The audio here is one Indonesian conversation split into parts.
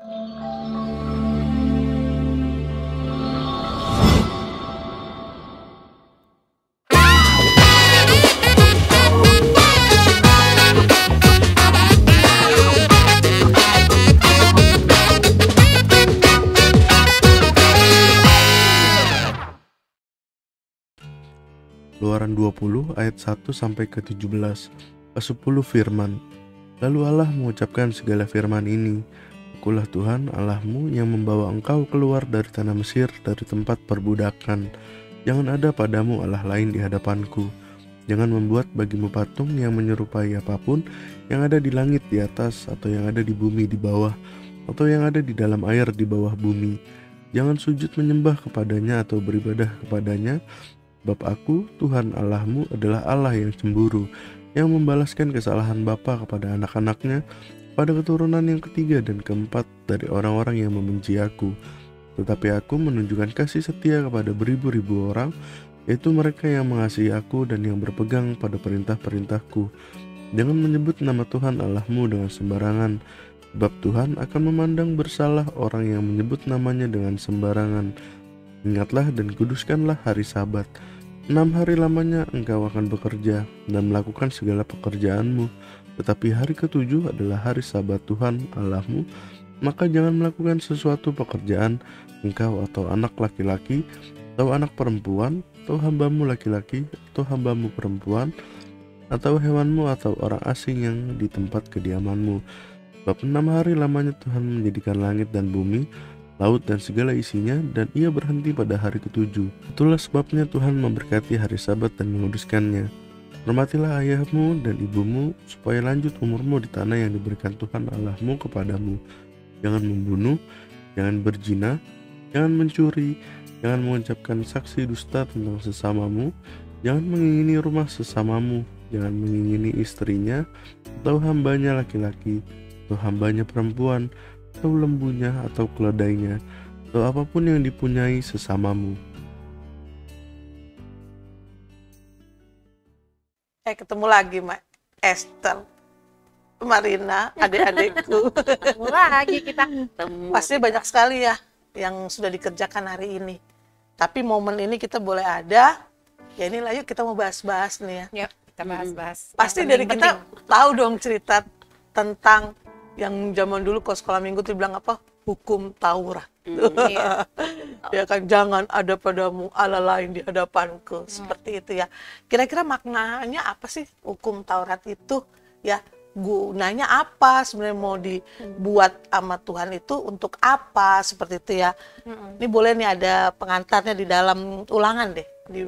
Keluaran 20 ayat 1 sampai ke 17. Ke-10 firman. Lalu Allah mengucapkan segala firman ini. Akulah Tuhan Allahmu yang membawa engkau keluar dari tanah Mesir, dari tempat perbudakan. Jangan ada padamu Allah lain di hadapanku. Jangan membuat bagimu patung yang menyerupai apapun yang ada di langit di atas, atau yang ada di bumi di bawah, atau yang ada di dalam air di bawah bumi. Jangan sujud menyembah kepadanya atau beribadah kepadanya. Sebab aku, Tuhan Allahmu, adalah Allah yang cemburu, yang membalaskan kesalahan bapa kepada anak-anaknya, pada keturunan yang ketiga dan keempat dari orang-orang yang membenci aku. Tetapi aku menunjukkan kasih setia kepada beribu-ribu orang, yaitu mereka yang mengasihi aku dan yang berpegang pada perintah-perintahku. Jangan menyebut nama Tuhan Allahmu dengan sembarangan, sebab Tuhan akan memandang bersalah orang yang menyebut namanya dengan sembarangan. Ingatlah dan kuduskanlah hari Sabat. 6 hari lamanya engkau akan bekerja dan melakukan segala pekerjaanmu, tetapi hari ke-7 adalah hari Sabat Tuhan Allahmu. Maka jangan melakukan sesuatu pekerjaan engkau atau anak laki-laki atau anak perempuan atau hambamu laki-laki atau hambamu perempuan atau hewanmu atau orang asing yang di tempat kediamanmu. Sebab 6 hari lamanya Tuhan menjadikan langit dan bumi, laut dan segala isinya, dan ia berhenti pada hari ke-7. Itulah sebabnya Tuhan memberkati hari Sabat dan menguduskannya. Hormatilah ayahmu dan ibumu, supaya lanjut umurmu di tanah yang diberikan Tuhan Allahmu kepadamu. Jangan membunuh, jangan berzina, jangan mencuri, jangan mengucapkan saksi dusta tentang sesamamu, jangan mengingini rumah sesamamu, jangan mengingini istrinya, atau hambanya laki-laki, atau hambanya perempuan, atau lembunya, atau keledainya, atau apapun yang dipunyai sesamamu. Ketemu lagi, Mak Esther, Marina, adik-adikku. Ketemu lagi kita. Pasti banyak sekali ya yang sudah dikerjakan hari ini. Tapi momen ini kita boleh ada. Ya inilah, yuk kita mau bahas-bahas nih ya. Yuk, kita bahas-bahas. Pasti dari kita tahu dong cerita tentang yang zaman dulu kalau sekolah minggu tuh bilang apa? Hukum Taurat. Iya. Ya kan, jangan ada padamu Allah lain di hadapanku. Seperti itu ya. Kira-kira maknanya apa sih hukum Taurat itu? Ya, gunanya apa? Sebenarnya mau dibuat sama Tuhan itu untuk apa? Seperti itu ya. Ini boleh nih ada pengantarnya di dalam ulangan deh. Di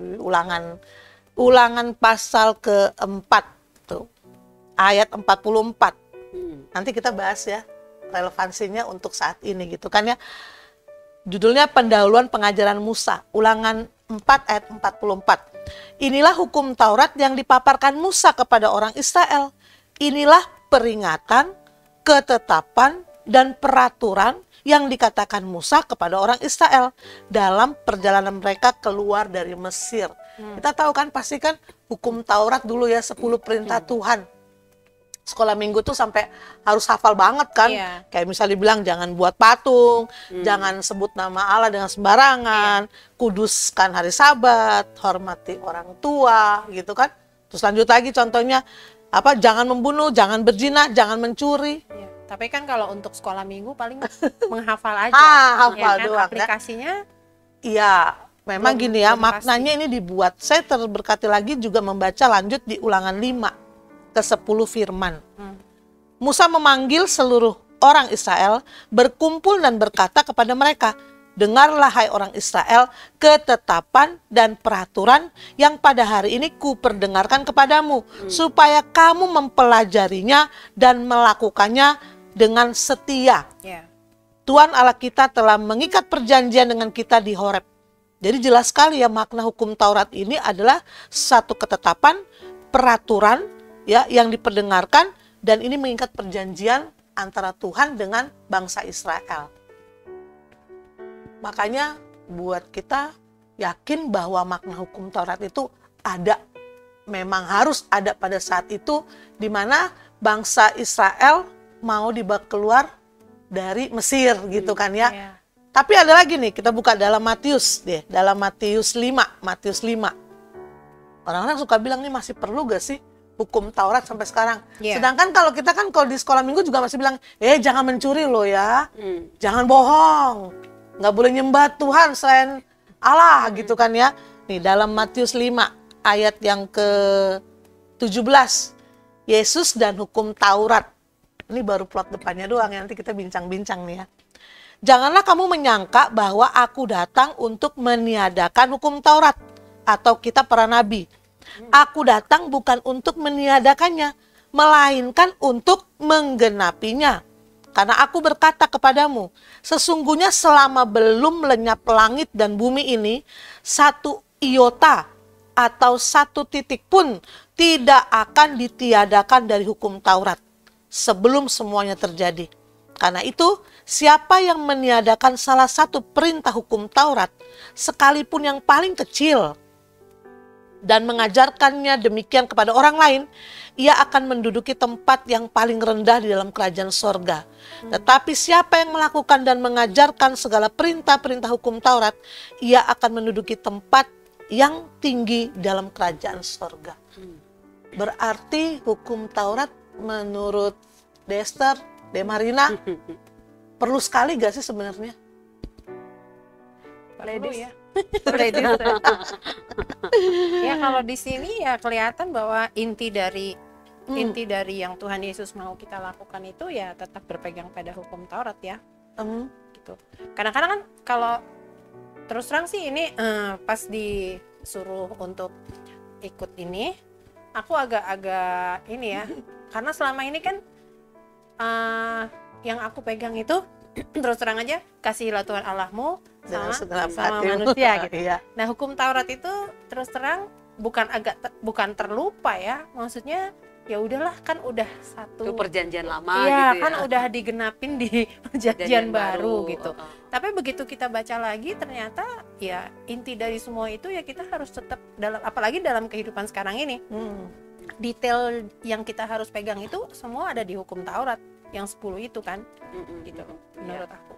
ulangan pasal ke-4 tuh. Ayat 44. Nanti kita bahas ya relevansinya untuk saat ini gitu kan ya. Judulnya pendahuluan pengajaran Musa, Ulangan 4 ayat 44. Inilah hukum Taurat yang dipaparkan Musa kepada orang Israel. Inilah peringatan, ketetapan, dan peraturan yang dikatakan Musa kepada orang Israel dalam perjalanan mereka keluar dari Mesir. Kita tahu kan, pasti kan hukum Taurat dulu ya, 10 perintah Tuhan. Sekolah minggu tuh sampai harus hafal banget kan. Iya. Kayak misalnya dibilang jangan buat patung, jangan sebut nama Allah dengan sembarangan, kuduskan hari Sabat, hormati orang tua gitu kan. Terus lanjut lagi contohnya apa, jangan membunuh, jangan berzina, jangan mencuri. Iya. Tapi kan kalau untuk sekolah minggu paling menghafal aja. Hafal ya kan? doang. Aplikasinya iya, memang gini ya, belum maknanya pasti. ini dibuat. Saya terberkati lagi juga membaca lanjut di Ulangan 5 ke-10 firman. Musa memanggil seluruh orang Israel, berkumpul dan berkata kepada mereka, dengarlah hai orang Israel, ketetapan dan peraturan yang pada hari ini kuperdengarkan kepadamu, supaya kamu mempelajarinya dan melakukannya dengan setia. ya. Tuhan Allah kita telah mengikat perjanjian dengan kita di Horeb. Jadi jelas sekali ya, makna hukum Taurat ini adalah satu ketetapan, peraturan ya yang diperdengarkan, dan ini mengikat perjanjian antara Tuhan dengan bangsa Israel. Makanya buat kita yakin bahwa makna hukum Taurat itu ada, memang harus ada pada saat itu, di mana bangsa Israel mau dibawa keluar dari Mesir gitu kan ya. Iya. Tapi ada lagi nih, kita buka dalam Matius deh, dalam Matius 5, Matius 5. Orang-orang suka bilang nih masih perlu gak sih hukum Taurat sampai sekarang? Iya. Sedangkan kalau kita kan kalau di sekolah minggu juga masih bilang, jangan mencuri loh ya, jangan bohong, nggak boleh nyembah Tuhan selain Allah gitu kan ya. Nih dalam Matius 5 ayat yang ke-17, Yesus dan hukum Taurat. Ini baru plot depannya doang, nanti kita bincang-bincang nih ya. Janganlah kamu menyangka bahwa aku datang untuk meniadakan hukum Taurat atau kitab para nabi. Aku datang bukan untuk meniadakannya, melainkan untuk menggenapinya. Karena aku berkata kepadamu, sesungguhnya selama belum lenyap langit dan bumi ini, satu iota atau satu titik pun tidak akan ditiadakan dari hukum Taurat sebelum semuanya terjadi. Karena itu, siapa yang meniadakan salah satu perintah hukum Taurat, sekalipun yang paling kecil, dan mengajarkannya demikian kepada orang lain, ia akan menduduki tempat yang paling rendah di dalam kerajaan sorga. Tetapi siapa yang melakukan dan mengajarkan segala perintah-perintah hukum Taurat, ia akan menduduki tempat yang tinggi dalam kerajaan sorga. Berarti hukum Taurat menurut Dester, Demarina, perlu sekali gak sih sebenarnya? Perlu ya. Ya kalau di sini ya kelihatan bahwa inti dari yang Tuhan Yesus mau kita lakukan itu ya tetap berpegang pada hukum Taurat ya. Gitu. Kadang-kadang kan kalau terus terang sih ini pas disuruh untuk ikut ini, aku agak-agak ini ya, karena selama ini kan yang aku pegang itu terus terang aja, kasihilah Tuhan Allahmu sama manusia gitu. Iya. Nah hukum Taurat itu terus terang bukan terlupa ya, maksudnya ya udahlah kan udah satu. Itu perjanjian lama iya, gitu ya. kan udah digenapin di perjanjian baru gitu. Tapi begitu kita baca lagi ternyata ya inti dari semua itu ya kita harus tetap apalagi dalam kehidupan sekarang ini. Detail yang kita harus pegang itu semua ada di hukum Taurat yang 10 itu kan. Gitu menurut aku.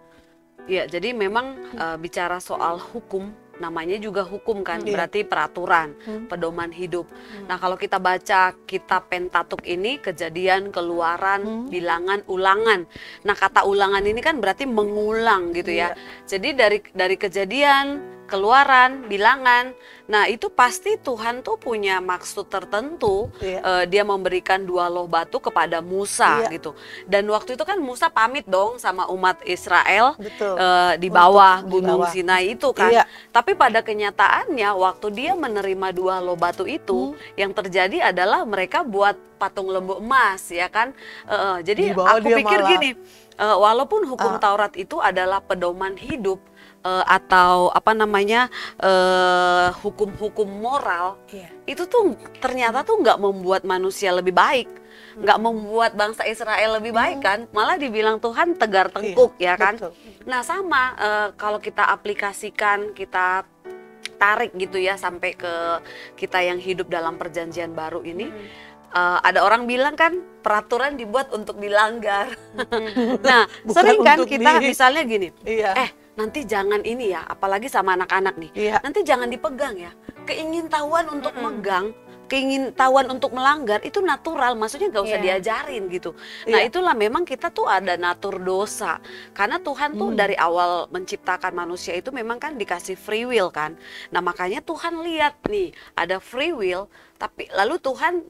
Ya, jadi memang bicara soal hukum, namanya juga hukum kan, berarti peraturan, pedoman hidup. Nah, kalau kita baca kitab Pentatuk ini, Kejadian, Keluaran, Bilangan, Ulangan. Nah, kata ulangan ini kan berarti mengulang gitu ya. Jadi dari Kejadian, Keluaran, Bilangan, nah itu pasti Tuhan tuh punya maksud tertentu. Dia memberikan 2 loh batu kepada Musa gitu. Dan waktu itu kan Musa pamit dong sama umat Israel di bawah Gunung Sinai itu kan. Tapi pada kenyataannya waktu dia menerima 2 loh batu itu, yang terjadi adalah mereka buat patung lembu emas ya kan. Jadi aku pikir gini, walaupun hukum Taurat itu adalah pedoman hidup, atau apa namanya hukum-hukum moral, itu tuh ternyata tuh nggak membuat manusia lebih baik, nggak membuat bangsa Israel lebih baik kan, malah dibilang Tuhan tegar tengkuk ya kan. Nah sama kalau kita aplikasikan, kita tarik gitu ya sampai ke kita yang hidup dalam perjanjian baru ini. Ada orang bilang kan peraturan dibuat untuk dilanggar. Nah sering kan kita misalnya gini, nanti jangan ini ya, apalagi sama anak-anak nih, nanti jangan dipegang ya. Keingintahuan untuk megang, keingintahuan untuk melanggar itu natural, maksudnya gak usah diajarin gitu. Nah itulah memang kita tuh ada natur dosa, karena Tuhan tuh dari awal menciptakan manusia itu memang kan dikasih free will kan. Nah makanya Tuhan lihat nih ada free will, tapi lalu Tuhan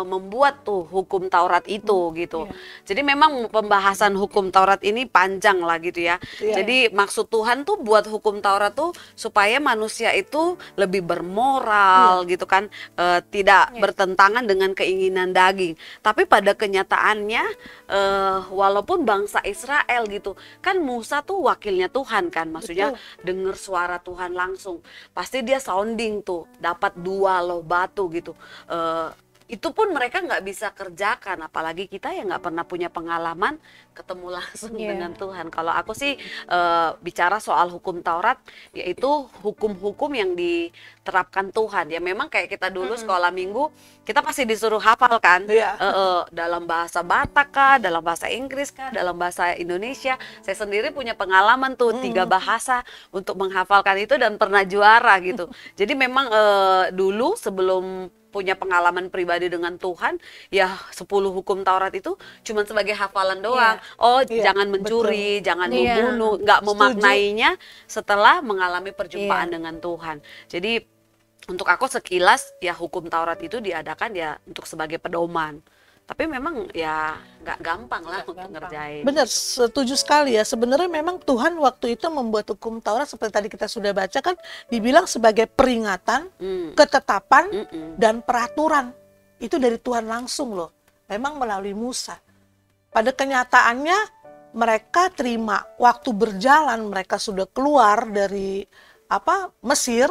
membuat tuh hukum Taurat itu gitu. Jadi memang pembahasan hukum Taurat ini panjang lah gitu ya. Jadi maksud Tuhan tuh buat hukum Taurat tuh supaya manusia itu lebih bermoral gitu kan, tidak bertentangan dengan keinginan daging. Tapi pada kenyataannya walaupun bangsa Israel gitu kan, Musa tuh wakilnya Tuhan kan, maksudnya dengar suara Tuhan langsung. Pasti dia sounding tuh dapat 2 loh batu gitu. Itu pun mereka nggak bisa kerjakan, apalagi kita yang nggak pernah punya pengalaman ketemu langsung Iya. dengan Tuhan. Kalau aku sih bicara soal hukum Taurat, yaitu hukum-hukum yang diterapkan Tuhan. Ya memang kayak kita dulu sekolah minggu, kita pasti disuruh hafal kan, Iya. dalam bahasa Batak kah, dalam bahasa Inggris kah, dalam bahasa Indonesia. Saya sendiri punya pengalaman tuh 3 bahasa untuk menghafalkan itu dan pernah juara gitu. Jadi memang dulu sebelum punya pengalaman pribadi dengan Tuhan, ya 10 hukum Taurat itu cuma sebagai hafalan doang. Oh, Iya, jangan mencuri, jangan Iya. membunuh, nggak Setuju. memaknainya setelah mengalami perjumpaan Iya. dengan Tuhan. Jadi untuk aku sekilas ya hukum Taurat itu diadakan ya untuk sebagai pedoman. Tapi memang ya nggak gampang lah Nggak untuk gampang. ngerjain. Benar, setuju sekali ya. Sebenarnya memang Tuhan waktu itu membuat hukum Taurat seperti tadi kita sudah baca kan, dibilang sebagai peringatan, ketetapan, dan peraturan. Itu dari Tuhan langsung loh. Memang melalui Musa. Pada kenyataannya mereka terima waktu berjalan, mereka sudah keluar dari Mesir.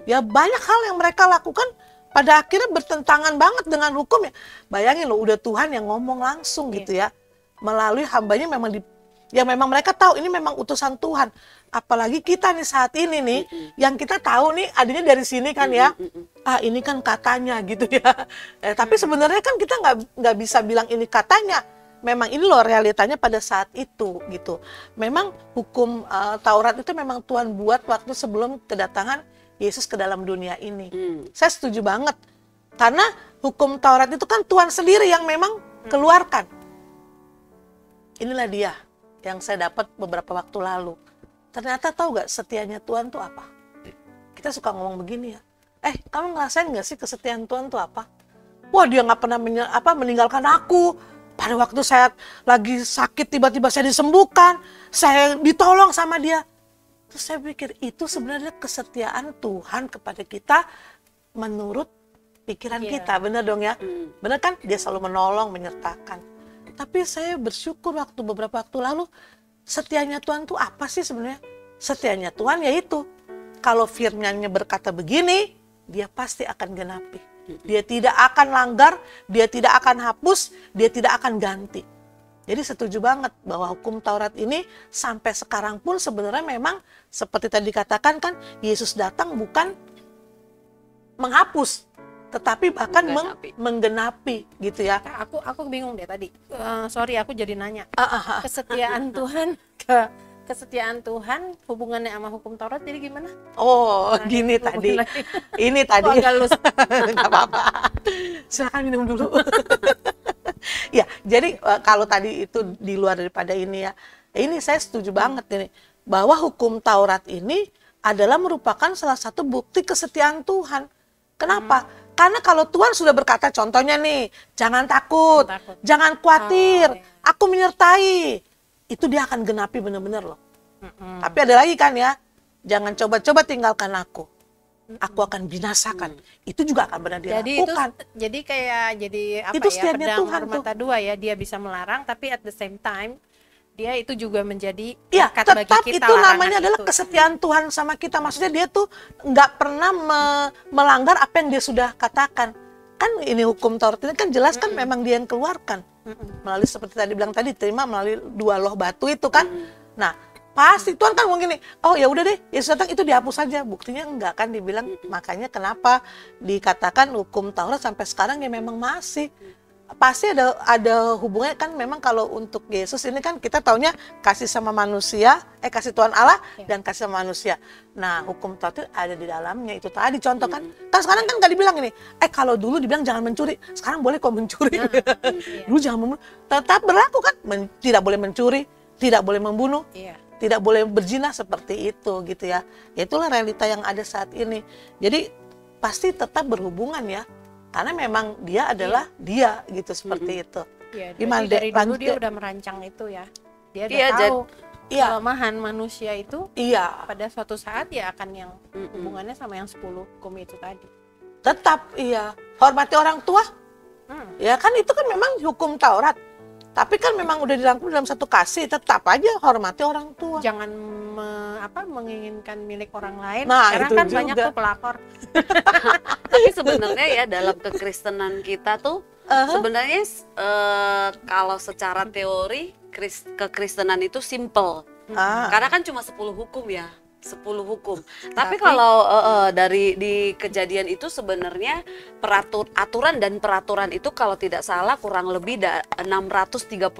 Ya banyak hal yang mereka lakukan pada akhirnya bertentangan banget dengan hukum ya. Bayangin loh, udah Tuhan yang ngomong langsung gitu ya. Melalui hambanya yang memang mereka tahu ini memang utusan Tuhan. Apalagi kita nih saat ini nih, yang kita tahu nih adanya dari sini kan ya. Ini kan katanya gitu ya. Tapi sebenarnya kan kita nggak bisa bilang ini katanya. Memang ini loh realitanya pada saat itu gitu. Memang hukum Taurat itu memang Tuhan buat waktu sebelum kedatangan Yesus ke dalam dunia ini. Saya setuju banget. Karena hukum Taurat itu kan Tuhan sendiri yang memang keluarkan. Inilah dia yang saya dapat beberapa waktu lalu. Ternyata tahu gak setianya Tuhan tuh apa? Kita suka ngomong begini ya. Kamu ngerasain gak sih kesetiaan Tuhan tuh apa? Wah, dia gak pernah meninggalkan aku. Pada waktu saya lagi sakit, tiba-tiba saya disembuhkan. Saya ditolong sama dia. Terus saya pikir itu sebenarnya kesetiaan Tuhan kepada kita menurut pikiran kita. Benar dong ya? Benar kan? Dia selalu menolong, menyertakan. Tapi saya bersyukur beberapa waktu lalu, setianya Tuhan tuh apa sih sebenarnya? Setianya Tuhan yaitu, kalau firman-Nya berkata begini, dia pasti akan genapi. Dia tidak akan langgar, dia tidak akan hapus, dia tidak akan ganti. Jadi setuju banget bahwa hukum Taurat ini sampai sekarang pun sebenarnya memang seperti tadi dikatakan kan, Yesus datang bukan menghapus, tetapi bahkan menggenapi gitu ya. Aku bingung deh tadi. Sorry, aku jadi nanya. Ah. Kesetiaan Tuhan kesetiaan Tuhan hubungannya sama hukum Taurat jadi gimana? Oh, gini tadi. Ini tadi. Agak lus. Nggak apa-apa. Silakan minum dulu. Ya, jadi kalau tadi itu di luar daripada ini ya. Ini saya setuju banget ini bahwa hukum Taurat ini adalah merupakan salah satu bukti kesetiaan Tuhan. Kenapa? Karena kalau Tuhan sudah berkata, contohnya nih, jangan takut, jangan khawatir, aku menyertai. Itu dia akan genapi benar-benar loh. Tapi ada lagi kan ya, jangan coba-coba tinggalkan aku akan binasakan. Itu juga akan benar dilakukan. Jadi apa itu ya, pedang Tuhan bermata dua ya, dia bisa melarang, tapi at the same time dia itu juga menjadi ya, berkat bagi tetap kita. Itu namanya adalah kesetiaan Tuhan sama kita. Maksudnya dia tuh nggak pernah melanggar apa yang dia sudah katakan. Kan ini hukum Taurat ini kan jelas kan memang dia yang keluarkan. Melalui seperti tadi bilang tadi, terima melalui 2 loh batu itu kan. Nah, pasti Tuhan kan ngomong gini, oh ya udah deh, Yesus datang itu dihapus saja. Buktinya enggak kan dibilang. Makanya kenapa dikatakan hukum Taurat sampai sekarang ya memang masih. Pasti ada hubungannya kan, memang kalau untuk Yesus ini kan kita taunya kasih sama manusia, kasih Tuhan Allah dan kasih sama manusia. Nah, hukum Taurat ada di dalamnya, itu tadi contoh kan. Kan sekarang kan nggak dibilang ini, kalau dulu dibilang jangan mencuri, sekarang boleh kok mencuri. Dulu jangan membunuh, tetap berlaku kan, tidak boleh mencuri, tidak boleh membunuh, tidak boleh berzina seperti itu gitu ya. Itulah realita yang ada saat ini. Jadi pasti tetap berhubungan ya. Karena memang dia adalah dia gitu, seperti itu. Ya, Gimana dari dulu dia udah merancang itu ya. Dia udah tahu kelemahan manusia itu pada suatu saat ya akan yang hubungannya sama yang 10 hukum itu tadi. Tetap hormati orang tua. Ya kan itu kan memang hukum Taurat. Tapi kan memang udah dirangkum dalam satu kasih, tetap aja hormati orang tua. Jangan menginginkan milik orang lain. Nah, karena itu kan juga banyak tuh pelakor. Tapi sebenarnya ya dalam kekristenan kita tuh sebenarnya kalau secara teori kekristenan itu simple. Ah. Karena kan cuma 10 hukum ya. 10 hukum. Tapi kalau di kejadian itu sebenarnya aturan dan peraturan itu kalau tidak salah kurang lebih 631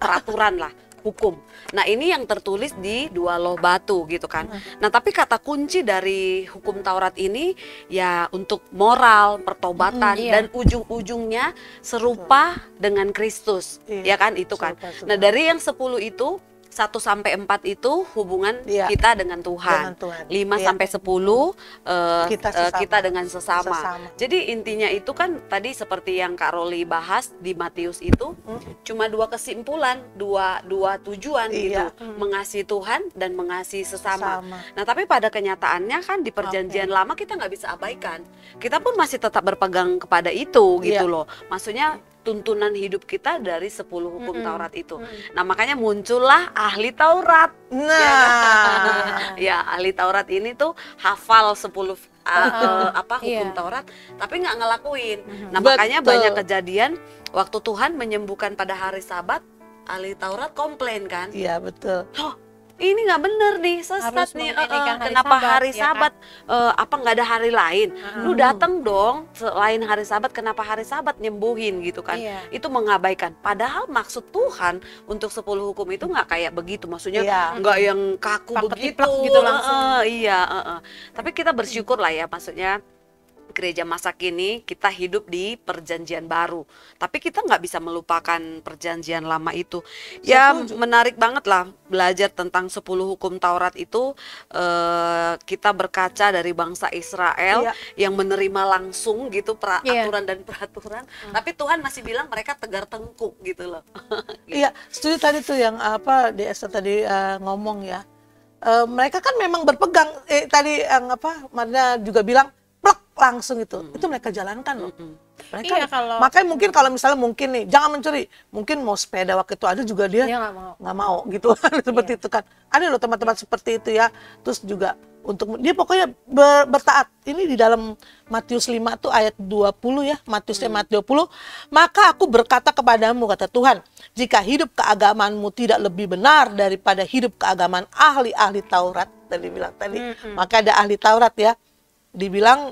peraturan lah, hukum. Nah, ini yang tertulis di 2 Loh Batu gitu kan. Nah, tapi kata kunci dari hukum Taurat ini ya untuk moral, pertobatan dan ujung-ujungnya serupa dengan Kristus. Ya kan itu kan. Nah, dari yang 10 itu 1 sampai 4 itu hubungan kita dengan Tuhan. 5 sampai 10 kita dengan sesama. Jadi intinya itu kan tadi seperti yang Kak Roli bahas di Matius itu cuma 2 kesimpulan, dua tujuan gitu. Mengasihi Tuhan dan mengasihi sesama. Nah, tapi pada kenyataannya kan di perjanjian lama kita nggak bisa abaikan. Kita pun masih tetap berpegang kepada itu gitu loh. Maksudnya tuntunan hidup kita dari 10 hukum Taurat itu. Nah, makanya muncullah ahli Taurat. Nah, ya ahli Taurat ini tuh hafal 10 hukum Taurat, tapi nggak ngelakuin. Nah, makanya banyak kejadian waktu Tuhan menyembuhkan pada hari Sabat, ahli Taurat komplain kan? iya betul. Loh, ini nggak bener nih, sesat Harus nih. memilihkan hari Kenapa Sabat, hari ya kan? Sabat? Apa nggak ada hari lain? Lu datang dong selain hari Sabat. Kenapa hari Sabat nyembuhin gitu kan? Iya. Itu mengabaikan. Padahal maksud Tuhan untuk 10 hukum itu nggak kayak begitu. Maksudnya nggak yang kaku begitu. Gitu langsung. Tapi kita bersyukur lah ya, maksudnya gereja masa kini kita hidup di perjanjian baru, tapi kita nggak bisa melupakan perjanjian lama itu. Ya menarik banget lah belajar tentang 10 hukum Taurat itu. Kita berkaca dari bangsa Israel yang menerima langsung gitu aturan dan peraturan, tapi Tuhan masih bilang mereka tegar tengkuk gitu loh. Iya, setuju tadi tuh yang apa di Esther tadi ngomong ya. Mereka kan memang berpegang tadi yang apa Marna juga bilang langsung itu mereka jalankan loh. Mereka makanya mungkin kalau misalnya mungkin nih jangan mencuri, mungkin mau sepeda waktu itu ada juga dia nggak mau gitu seperti itu kan. Ada loh teman-teman seperti itu ya. Terus juga untuk dia pokoknya bertaat. Ini di dalam Matius 5 tuh ayat 20 ya, Matius 5 ayat 20. Maka aku berkata kepadamu, kata Tuhan, jika hidup keagamaanmu tidak lebih benar daripada hidup keagamaan ahli-ahli Taurat tadi bilang tadi. Maka ada ahli Taurat ya. Dibilang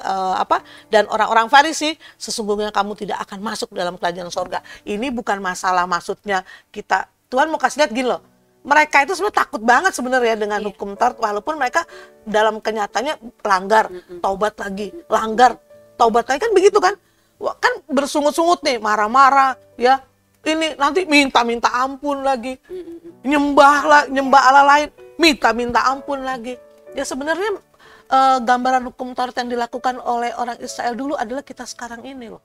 dan orang-orang Farisi sesungguhnya kamu tidak akan masuk dalam kerajaan sorga. Ini bukan masalah maksudnya kita, Tuhan mau kasih lihat gini loh, mereka itu sebenarnya takut banget sebenarnya dengan hukum Taurat, walaupun mereka dalam kenyataannya langgar, taubat lagi, langgar, taubat lagi, kan begitu kan. Kan bersungut-sungut nih, marah-marah ya, ini nanti minta ampun lagi, nyembah Allah lain, minta ampun lagi. Ya sebenarnya gambaran hukum Taurat yang dilakukan oleh orang Israel dulu adalah kita sekarang ini loh.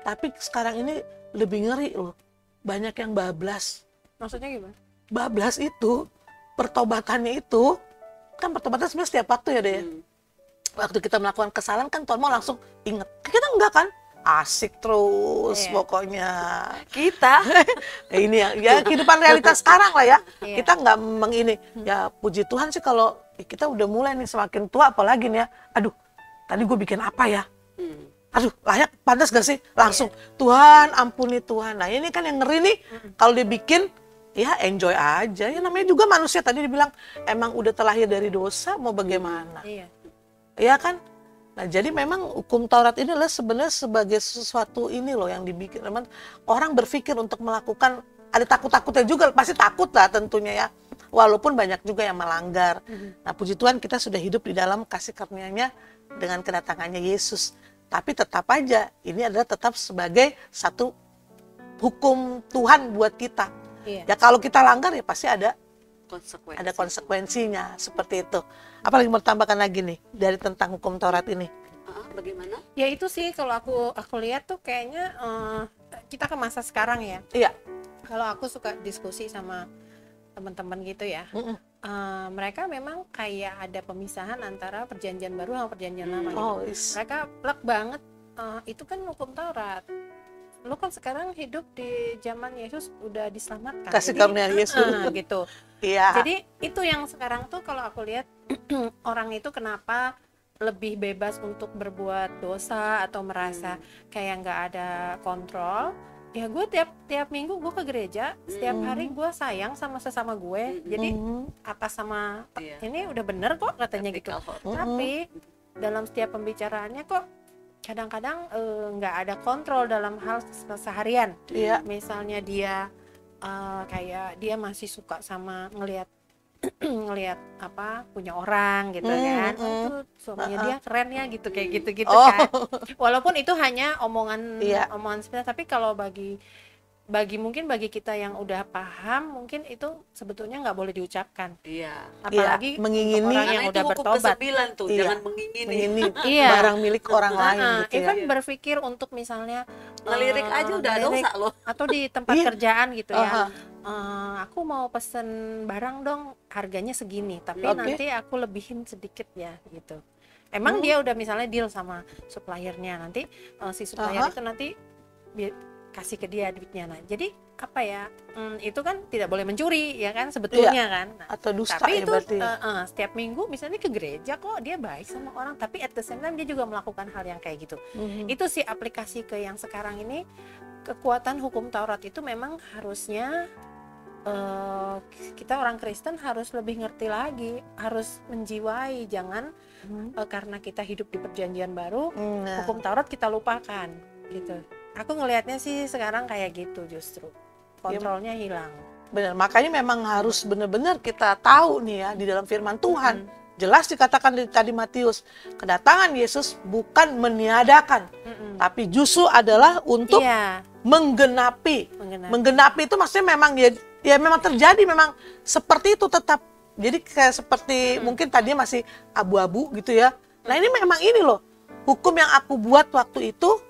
Tapi sekarang ini lebih ngeri loh. Banyak yang bablas. Maksudnya gimana? Bablas itu, pertobatannya itu, kan pertobatan sebenarnya setiap waktu ya deh. Waktu kita melakukan kesalahan kan Tuhan mau langsung inget. Kita enggak kan? Asik terus pokoknya. Kita ini ya kehidupan realitas sekarang lah ya. Kita nggak mengini. Ya puji Tuhan sih kalau kita udah mulai nih semakin tua apalagi nih ya. Aduh, tadi gue bikin apa ya? Aduh, layak, pantas gak sih? Langsung, Tuhan ampuni Tuhan. Nah ini kan yang ngeri nih, kalau dibikin, ya enjoy aja. Ya namanya juga manusia, tadi dibilang emang udah terlahir dari dosa, mau bagaimana? Iya kan? Nah jadi memang hukum Taurat ini adalah sebenarnya sebagai sesuatu ini loh yang dibikin. Memang orang berpikir untuk melakukan, ada takut-takutnya juga, pasti takut lah tentunya ya. Walaupun banyak juga yang melanggar. Nah puji Tuhan kita sudah hidup di dalam kasih karunia-Nya dengan kedatangannya Yesus. Tapi tetap aja ini adalah tetap sebagai satu hukum Tuhan buat kita. Ya kalau kita langgar ya pasti ada konsekuensinya seperti itu. Apalagi mau tambahkan lagi nih dari tentang hukum Taurat ini? Bagaimana? Ya itu sih kalau aku lihat tuh kayaknya kita ke masa sekarang ya. Iya. Kalau aku suka diskusi sama teman-teman gitu ya, mereka memang kayak ada pemisahan antara perjanjian baru sama perjanjian lama gitu. Mereka plek banget, itu kan hukum Taurat. Lu kan sekarang hidup di zaman Yesus udah diselamatkan. Kasih karunia Yesus. Gitu. Iya. Jadi itu yang sekarang tuh kalau aku lihat orang itu kenapa lebih bebas untuk berbuat dosa atau merasa kayak nggak ada kontrol. ya gue tiap minggu gue ke gereja, setiap hari gue sayang sama sesama gue, jadi atas sama ini udah bener kok katanya gitu. Tapi dalam setiap pembicaraannya kok kadang-kadang nggak ada kontrol dalam hal seharian. Misalnya dia kayak dia masih suka sama ngelihat apa punya orang gitu kan, itu suaminya dia keren ya gitu, kayak gitu kan. Walaupun itu hanya omongan sebenarnya, tapi kalau mungkin bagi kita yang udah paham, mungkin itu sebetulnya nggak boleh diucapkan. Apalagi mengingini orang yang udah bertobat. Tuh, jangan mengingini. Barang milik orang lain gitu even berpikir untuk misalnya ngelirik aja udah dosa loh. Atau di tempat kerjaan gitu ya. Aku mau pesen barang dong, harganya segini, tapi nanti aku lebihin sedikit ya gitu. Emang dia udah misalnya deal sama suppliernya, nanti si supplier itu nanti kasih ke dia duitnya. Nah, jadi apa ya? Itu kan tidak boleh mencuri ya kan sebetulnya kan. Nah, atau dusta tapi ya itu berarti. Setiap minggu misalnya ke gereja kok dia baik sama orang, tapi at the same time dia juga melakukan hal yang kayak gitu. Itu sih aplikasi ke yang sekarang ini, kekuatan hukum Taurat itu memang harusnya kita orang Kristen harus lebih ngerti lagi, harus menjiwai, jangan karena kita hidup di perjanjian baru, hukum Taurat kita lupakan gitu. Aku ngelihatnya sih sekarang kayak gitu, justru kontrolnya hilang. Benar, makanya memang harus benar-benar kita tahu nih ya, di dalam firman Tuhan jelas dikatakan tadi Matius, kedatangan Yesus bukan meniadakan, tapi justru adalah untuk menggenapi. Menggenapi itu maksudnya memang ya memang terjadi, memang seperti itu tetap. Jadi kayak seperti mungkin tadinya masih abu-abu gitu ya. Nah ini memang ini loh, hukum yang aku buat waktu itu,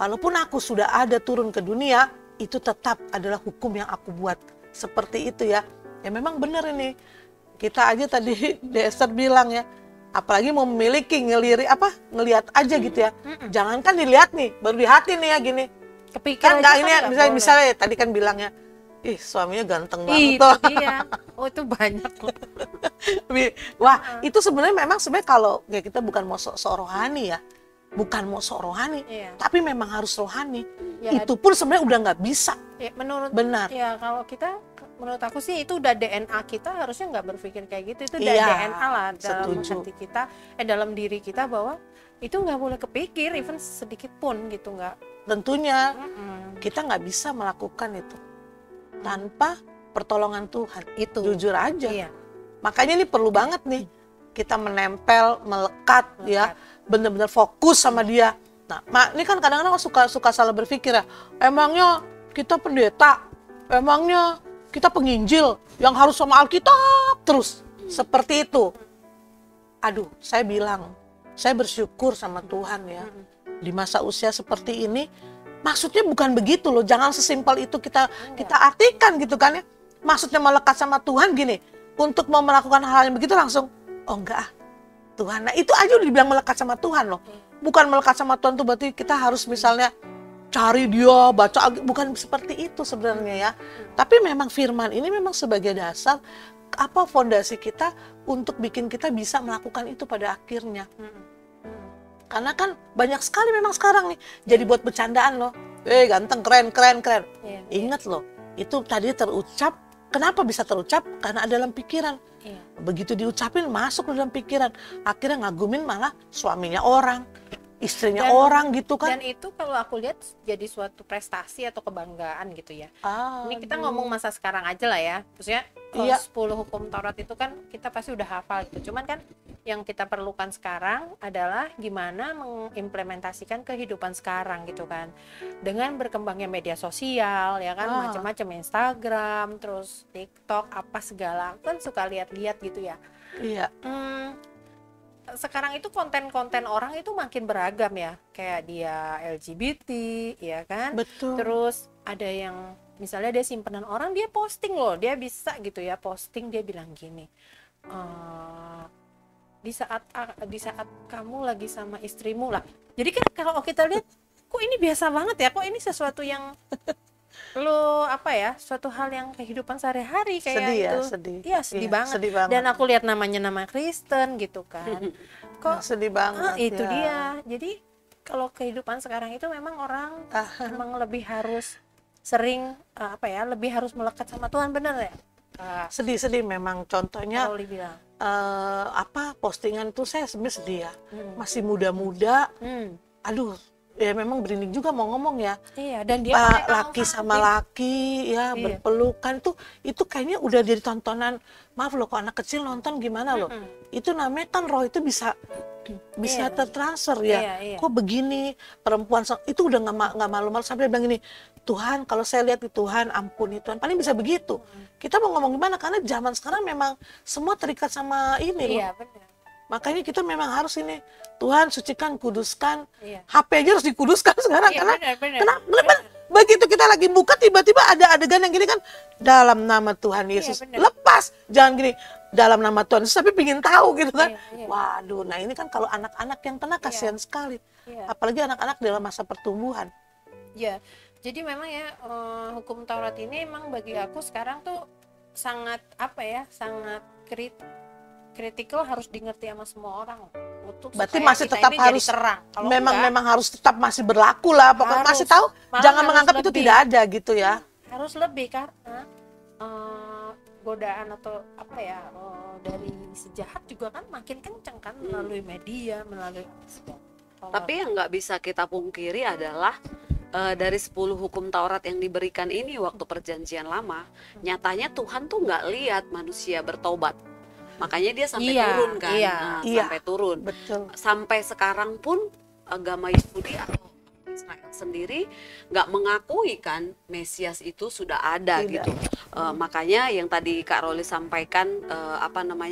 walaupun aku sudah ada turun ke dunia, itu tetap adalah hukum yang aku buat. Seperti itu ya. Ya memang benar ini. Kita aja tadi Esther bilang ya, apalagi mau memiliki, ngelihat aja gitu ya. Jangankan dilihat nih, baru di hati nih ya gini. Kepikiran kan ini misalnya tadi kan bilangnya, ih suaminya ganteng banget tuh. Iya. Oh itu banyak loh. Wah, itu sebenarnya kalau ya kita bukan mau sok rohani ya. Bukan mau sok rohani, tapi memang harus rohani. Ya, itu pun sebenarnya udah nggak bisa. Ya, benar. Ya kalau kita, menurut aku sih itu udah DNA kita, harusnya nggak berpikir kayak gitu. Itu udah DNA lah dalam hati kita, dalam diri kita, bahwa itu nggak boleh kepikir, even sedikit pun gitu nggak. Tentunya kita nggak bisa melakukan itu tanpa pertolongan Tuhan. Itu jujur aja. Makanya ini perlu banget nih kita menempel, melekat ya. Benar-benar fokus sama dia. Nah, ini kan kadang-kadang suka salah berpikir ya. Emangnya kita pendeta, emangnya kita penginjil yang harus sama Alkitab terus. Seperti itu. Aduh, saya bilang, saya bersyukur sama Tuhan ya. Di masa usia seperti ini, maksudnya bukan begitu loh. Jangan sesimpel itu kita artikan gitu kan ya. Maksudnya melekat sama Tuhan gini, untuk mau melakukan hal yang begitu langsung, oh enggak Tuhan. Nah itu aja udah dibilang melekat sama Tuhan loh. Bukan melekat sama Tuhan tuh berarti kita harus misalnya cari dia, baca, bukan seperti itu sebenarnya ya. Tapi memang firman ini memang sebagai dasar fondasi kita untuk bikin kita bisa melakukan itu pada akhirnya. Karena kan banyak sekali memang sekarang nih jadi buat bercandaan loh. Ganteng, keren. Ingat loh, itu tadi terucap. Kenapa bisa terucap? Karena ada dalam pikiran. Begitu diucapin masuk dalam pikiran, akhirnya ngagumin malah suaminya orang, istrinya orang gitu kan. Dan itu kalau aku lihat jadi suatu prestasi atau kebanggaan gitu ya. Ini kita ngomong masa sekarang aja lah ya. Maksudnya 10 hukum Taurat itu kan kita pasti udah hafal gitu. Cuman kan yang kita perlukan sekarang adalah gimana mengimplementasikan kehidupan sekarang gitu kan. Dengan berkembangnya media sosial ya kan, macam-macam, Instagram, terus TikTok, apa segala. Kan suka lihat-lihat gitu ya. Iya. Sekarang itu konten-konten orang itu makin beragam ya. Kayak dia LGBT ya kan. Betul. Terus ada yang misalnya dia simpanan orang, dia posting loh. Dia bisa gitu ya posting, dia bilang gini. Di saat kamu lagi sama istrimu lah. Jadi kan kalau kita lihat, kok ini biasa banget ya, kok ini sesuatu yang suatu hal yang kehidupan sehari-hari kayak sedih itu. Sedih. Iya, sedih banget. Dan aku lihat nama Kristen gitu kan. Kok sedih banget. Itu dia. Jadi kalau kehidupan sekarang itu memang orang memang lebih harus sering apa ya, lebih harus melekat sama Tuhan, bener ya? Sedih-sedih memang. Contohnya Kalau dibilang. postingan itu saya sebenarnya sedih ya. Masih muda-muda. Aduh, ya memang berinding juga mau ngomong ya. Iya, dan dia Laki sama laki ya berpelukan tuh, itu kayaknya udah jadi tontonan. Maaf loh, kok anak kecil nonton gimana loh. Itu namanya kan roh itu bisa tertransfer ya. Kok begini perempuan itu udah nggak malu-malu sampai bilang gini, Tuhan kalau saya lihat di Tuhan, ampuni Tuhan, paling bisa begitu. Kita mau ngomong gimana, karena zaman sekarang memang semua terikat sama ini loh. Iya, benar. Makanya kita memang harus ini, Tuhan sucikan, kuduskan. HP aja harus dikuduskan sekarang. Karena kenapa? Begitu kita lagi buka, tiba-tiba ada adegan yang gini kan, dalam nama Tuhan Yesus. Lepas, jangan gini, dalam nama Tuhan Yesus, tapi pingin tahu gitu kan. Waduh, nah ini kan kalau anak-anak yang kena kasihan sekali. Apalagi anak-anak dalam masa pertumbuhan. Ya, jadi memang ya hukum Taurat ini emang bagi aku sekarang tuh sangat apa ya, sangat kritikal, harus dimengerti sama semua orang. Berarti masih tetap harus terang. Memang harus tetap masih berlaku lah. Pokoknya masih tahu, jangan menganggap itu tidak ada gitu ya. Harus lebih karena godaan atau apa ya dari sejahat juga kan makin kenceng kan melalui media, melalui. Tapi yang nggak bisa kita pungkiri adalah dari 10 hukum Taurat yang diberikan ini waktu perjanjian lama, nyatanya Tuhan tuh nggak lihat manusia bertobat. Makanya dia sampai turun kan, sampai turun. Betul. Sampai sekarang pun agama Yahudi atau Israel sendiri nggak mengakui kan Mesias itu sudah ada gitu. Makanya yang tadi Kak Roli sampaikan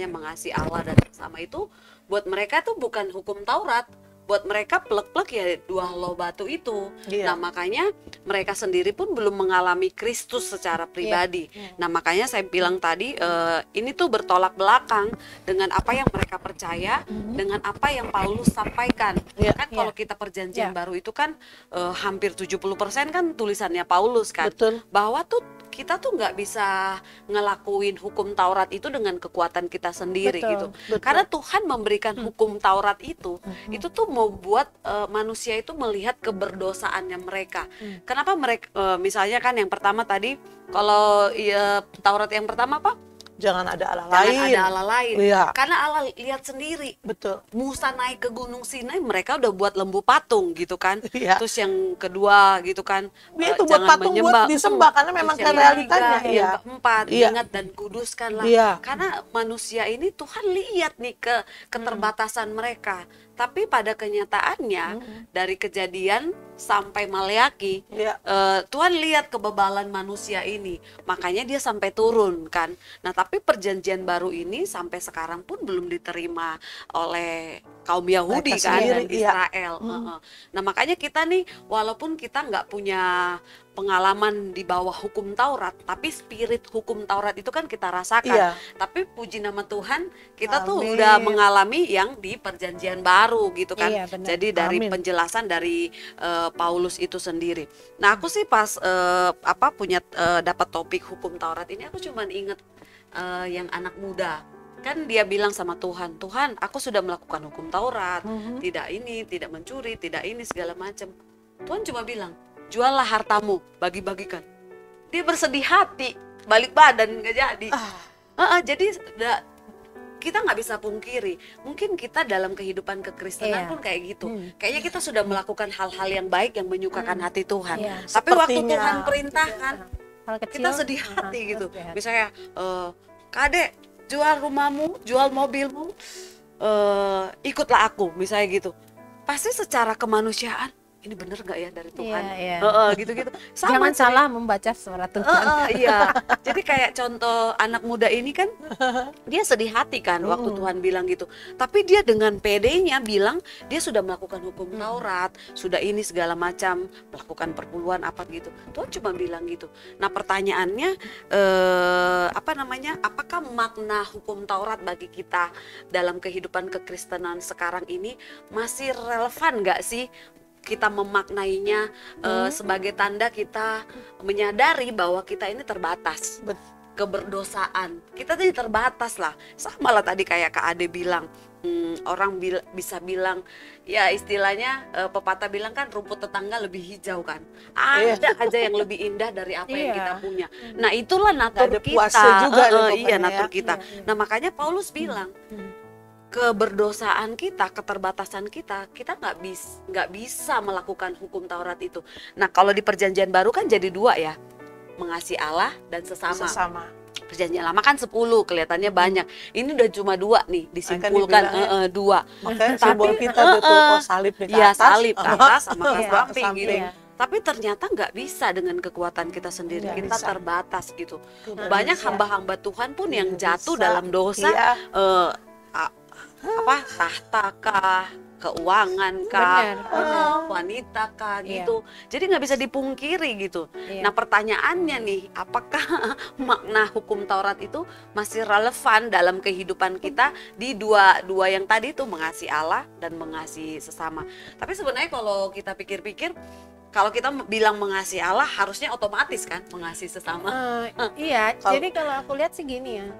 mengasihi Allah dan bersama itu buat mereka tuh bukan hukum Taurat. Buat mereka plek-plek ya dua loh batu itu. Nah makanya mereka sendiri pun belum mengalami Kristus secara pribadi. Nah makanya saya bilang tadi ini tuh bertolak belakang dengan apa yang mereka percaya, dengan apa yang Paulus sampaikan. Kan kalau kita perjanjian baru itu kan hampir 70% kan tulisannya Paulus kan. Betul. Bahwa tuh kita tuh nggak bisa ngelakuin hukum Taurat itu dengan kekuatan kita sendiri gitu. Karena Tuhan memberikan hukum Taurat itu tuh membuat manusia itu melihat keberdosaannya mereka. Kenapa mereka misalnya kan yang pertama tadi kalau Taurat yang pertama apa? Jangan ada Allah Jangan lain. ada Allah lain. Karena Allah lihat sendiri. Betul. Musa naik ke Gunung Sinai, mereka udah buat lembu patung gitu kan. Terus yang kedua gitu kan, itu buat patung buat disembah karena memang kan realitanya. Yang keempat, ingat dan kuduskanlah. Karena manusia ini Tuhan lihat nih keterbatasan mereka. Tapi pada kenyataannya dari Kejadian sampai Maleaki, Tuhan lihat kebebalan manusia ini, makanya dia sampai turun kan. Nah tapi perjanjian baru ini sampai sekarang pun belum diterima oleh kaum Yahudi kan dan Israel. Nah makanya kita nih walaupun kita nggak punya pengalaman di bawah hukum Taurat, tapi spirit hukum Taurat itu kan kita rasakan. Tapi puji nama Tuhan, kita tuh udah mengalami yang di perjanjian baru gitu kan. Jadi dari penjelasan dari Paulus itu sendiri. Nah aku sih pas dapat topik hukum Taurat ini, aku cuman inget yang anak muda. Kan dia bilang sama Tuhan, Tuhan aku sudah melakukan hukum Taurat, tidak ini, tidak mencuri, tidak ini segala macam. Tuhan cuma bilang, juallah hartamu, bagi-bagikan. Dia bersedih hati, balik badan nggak jadi. Jadi kita nggak bisa pungkiri, mungkin kita dalam kehidupan kekristenan pun kayak gitu. Kayaknya kita sudah melakukan hal-hal yang baik yang menyukakan hati Tuhan. Tapi waktu Tuhan perintahkan, kita sedih hati gitu. Misalnya, Kade, jual rumahmu, jual mobilmu, ikutlah aku, misalnya gitu. Pasti secara kemanusiaan, ini bener gak ya dari Tuhan? Gitu-gitu. Jangan salah membaca suara Tuhan. Jadi kayak contoh anak muda ini kan, dia sedih hati kan waktu Tuhan bilang gitu. Tapi dia dengan pedenya bilang dia sudah melakukan hukum Taurat, sudah ini segala macam, melakukan perpuluhan apa gitu. Tuhan cuma bilang gitu. Nah pertanyaannya, apakah makna hukum Taurat bagi kita dalam kehidupan kekristenan sekarang ini masih relevan gak sih? Kita memaknainya sebagai tanda kita menyadari bahwa kita ini terbatas. keberdosaan. Kita jadi terbatas lah. Sama lah tadi kayak Kak Ade bilang, orang bisa bilang, ya istilahnya pepatah bilang kan rumput tetangga lebih hijau kan. Ada aja yang lebih indah dari apa yang kita punya. Nah itulah natur kita. Juga iya natur kita. Nah makanya Paulus bilang, keberdosaan kita, keterbatasan kita nggak bisa melakukan hukum Taurat itu. Nah kalau di Perjanjian Baru kan jadi 2 ya, mengasihi Allah dan sesama. Perjanjian Lama kan 10, kelihatannya banyak. Ini udah cuma 2 nih, disimpulkan 2. Makanya simbol kita tuh salib di atas. Iya, salib ke atas sama ke samping gitu. Tapi ternyata nggak bisa dengan kekuatan kita sendiri, kita terbatas gitu. Banyak hamba-hamba Tuhan pun yang jatuh dalam dosa, tahta kah, keuangan kah, wanita kah gitu. Jadi nggak bisa dipungkiri gitu. Nah pertanyaannya nih, apakah makna hukum Taurat itu masih relevan dalam kehidupan kita di dua yang tadi tuh, mengasihi Allah dan mengasihi sesama. Tapi sebenarnya kalau kita pikir-pikir, kalau kita bilang mengasihi Allah harusnya otomatis kan mengasihi sesama. Iya, jadi kalau aku lihat sih gini ya,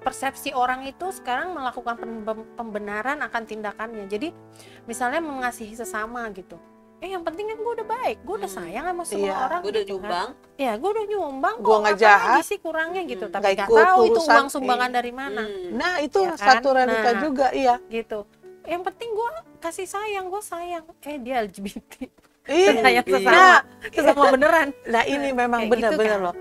persepsi orang itu sekarang melakukan pembenaran akan tindakannya. Jadi misalnya mengasihi sesama gitu. Yang penting kan gue udah baik, gue udah sayang sama semua orang. Gue udah nyumbang. Ya, gue udah nyumbang. Gue nggak jahat. Sih kurangnya gitu, tapi nggak tahu itu uang sumbangan dari mana. Nah itu ya kan? Satu realita juga, iya. Gitu. Yang penting gue kasih sayang, gue sayang. Dia LGBT. Iya, sesama beneran. Nah ini memang benar-benar loh.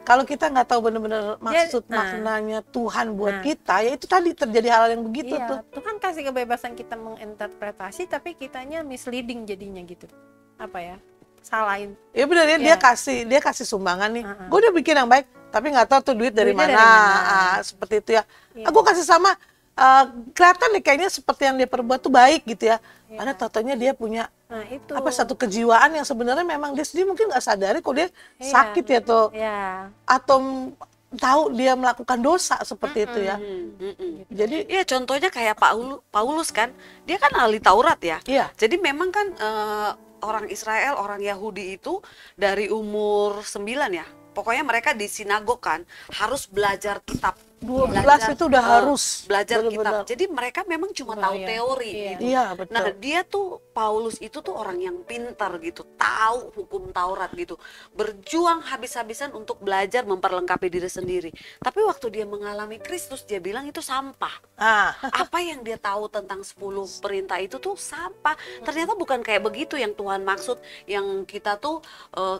Kalau kita nggak tahu benar-benar maksud maknanya Tuhan buat kita, ya itu tadi terjadi hal yang begitu tuh. Tuhan kasih kebebasan kita menginterpretasi, tapi kitanya misleading jadinya gitu. Apa ya? Salahin. Ya benar ya, dia kasih sumbangan nih. Gue udah bikin yang baik, tapi nggak tahu tuh duit dari mana. Seperti itu ya. Aku kasih sama. Kelihatan nih kayaknya seperti yang dia perbuat tuh baik gitu ya. Karena totonya dia punya satu kejiwaan yang sebenarnya memang dia sendiri mungkin nggak sadari kok dia sakit ya tuh. Atau tahu dia melakukan dosa seperti itu ya. Jadi ya contohnya kayak Paulus kan, dia kan ahli Taurat ya. Jadi memang kan orang Israel, orang Yahudi itu dari umur 9 ya. Pokoknya mereka di sinagog kan harus belajar kitab. 12 itu udah harus belajar kitab. Jadi mereka memang cuma tahu teori gitu. Iya, betul. Nah, dia tuh Paulus itu tuh orang yang pintar gitu, tahu hukum Taurat gitu. Berjuang habis-habisan untuk belajar memperlengkapi diri sendiri. Tapi waktu dia mengalami Kristus, dia bilang itu sampah. Apa yang dia tahu tentang 10 perintah itu tuh sampah. Ternyata bukan kayak begitu yang Tuhan maksud, yang kita tuh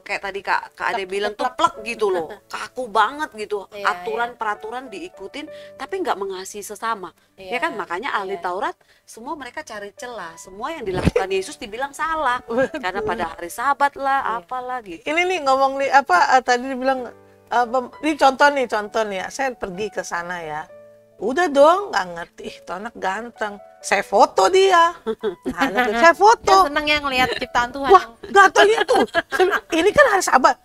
kayak tadi Kak Ade bilang tuh plek gitu loh. Kaku banget gitu. Aturan peraturan diikutin tapi nggak mengasihi sesama. Ya kan, makanya ahli Taurat semua mereka cari celah. Semua yang dilakukan Yesus dibilang salah. Karena pada hari Sabat lah, apalah gitu. Ini nih ngomong nih tadi dibilang ini contoh nih ya. Saya pergi ke sana ya. Udah dong, nggak ngerti. Itu anak ganteng. Saya foto dia. Saya foto. Seneng ya ngelihat ciptaan Tuhan. Wah, gantengnya tuh. Ini kan hari Sabat.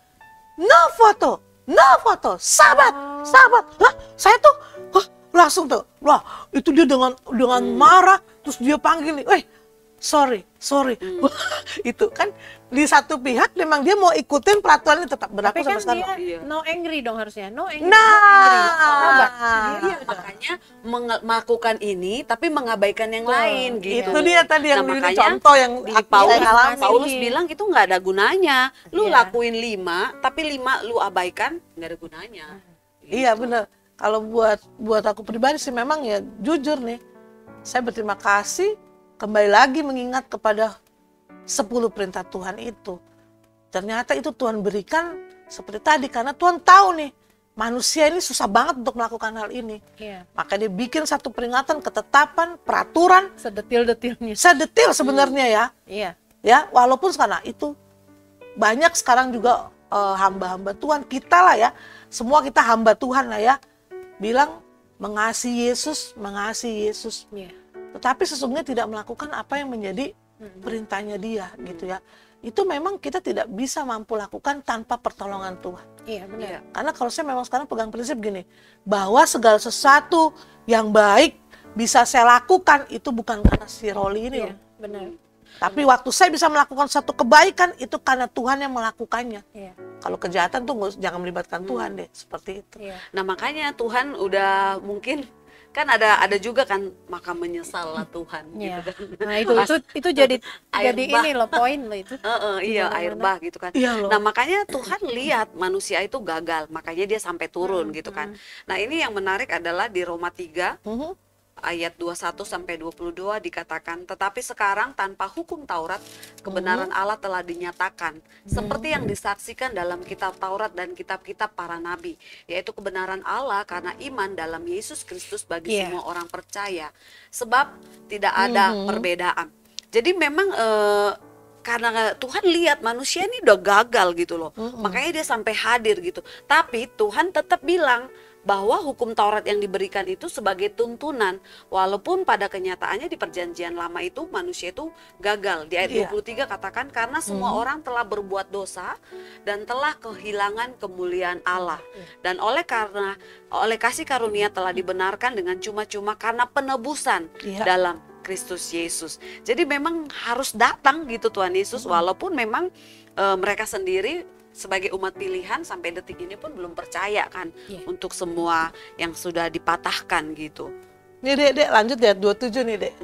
No foto, Sabat. Lah, saya tuh langsung tuh, wah itu dia dengan marah, terus dia panggil nih, sorry. Itu kan di satu pihak memang dia mau ikutin peraturan ini tetap berlaku sampai sama sekarang. Dia no angry dong harusnya, no angry. Makanya melakukan ini tapi mengabaikan yang lain gitu. Itu dia tadi yang contoh yang Paulus bilang itu nggak ada gunanya. Lu lakuin 5 tapi 5 lu abaikan, nggak ada gunanya. Iya benar. Kalau buat aku pribadi sih memang ya jujur nih, saya berterima kasih kembali lagi mengingat kepada 10 perintah Tuhan itu. Ternyata itu Tuhan berikan seperti tadi karena Tuhan tahu nih manusia ini susah banget untuk melakukan hal ini. Maka dia bikin satu peringatan, ketetapan, peraturan sedetil-detilnya. Sedetil sebenarnya ya. Ya, walaupun sekarang itu banyak sekarang juga hamba-hamba Tuhan kita lah ya. Semua kita hamba Tuhan lah ya. Bilang mengasihi Yesus. Tetapi sesungguhnya tidak melakukan apa yang menjadi perintahnya dia gitu ya. Itu memang kita tidak bisa mampu lakukan tanpa pertolongan Tuhan. Iya benar. Karena kalau saya memang sekarang pegang prinsip gini, bahwa segala sesuatu yang baik bisa saya lakukan itu bukan karena si Roli ini. Benar. Tapi waktu saya bisa melakukan satu kebaikan, itu karena Tuhan yang melakukannya. Iya. Kalau kejahatan tuh jangan melibatkan Tuhan deh, seperti itu. Iya. Nah makanya Tuhan udah mungkin kan ada juga kan maka menyesal lah Tuhan Iya. gitu kan. Nah itu jadi Air bah. ini loh poin loh itu. Iya Gimana-mana. air bah gitu kan. Iya loh. Nah makanya Tuhan lihat manusia itu gagal, makanya dia sampai turun gitu kan. Nah ini yang menarik adalah di Roma 3 ayat 21 sampai 22 dikatakan, tetapi sekarang tanpa hukum Taurat kebenaran Allah telah dinyatakan seperti yang disaksikan dalam kitab Taurat dan kitab-kitab para nabi, yaitu kebenaran Allah karena iman dalam Yesus Kristus bagi Iya. semua orang percaya, sebab tidak ada perbedaan. Jadi memang karena Tuhan lihat manusia ini udah gagal gitu loh, makanya dia sampai hadir gitu. Tapi Tuhan tetap bilang bahwa hukum Taurat yang diberikan itu sebagai tuntunan, walaupun pada kenyataannya di perjanjian lama itu manusia itu gagal. Di ayat 23 katakan karena semua orang telah berbuat dosa dan telah kehilangan kemuliaan Allah, dan oleh kasih karunia telah dibenarkan dengan cuma-cuma karena penebusan dalam Kristus Yesus. Jadi memang harus datang gitu Tuhan Yesus, walaupun memang mereka sendiri sebagai umat pilihan sampai detik ini pun belum percaya kan untuk semua yang sudah dipatahkan gitu. Nih Dek, lanjut ya 27 nih Dek.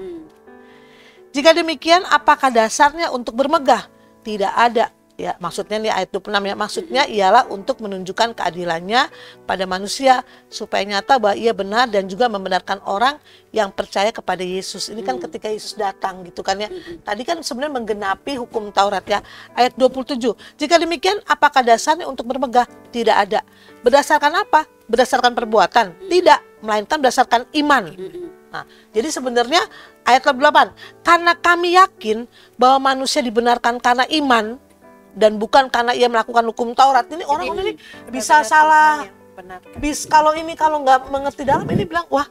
Jika demikian, apakah dasarnya untuk bermegah? Tidak ada. Ya, maksudnya nih ayat 26 ya, maksudnya ialah untuk menunjukkan keadilannya pada manusia supaya nyata bahwa ia benar dan juga membenarkan orang yang percaya kepada Yesus. Ini kan ketika Yesus datang gitu kan ya. Tadi kan sebenarnya menggenapi hukum Taurat ya. Ayat 27. Jika demikian, apakah dasarnya untuk bermegah? Tidak ada. Berdasarkan apa? Berdasarkan perbuatan? Tidak, melainkan berdasarkan iman. Nah, jadi sebenarnya ayat 28, karena kami yakin bahwa manusia dibenarkan karena iman dan bukan karena ia melakukan hukum Taurat. Ini orang ini bisa salah. Kalau nggak mengerti dalam ini bilang, wah,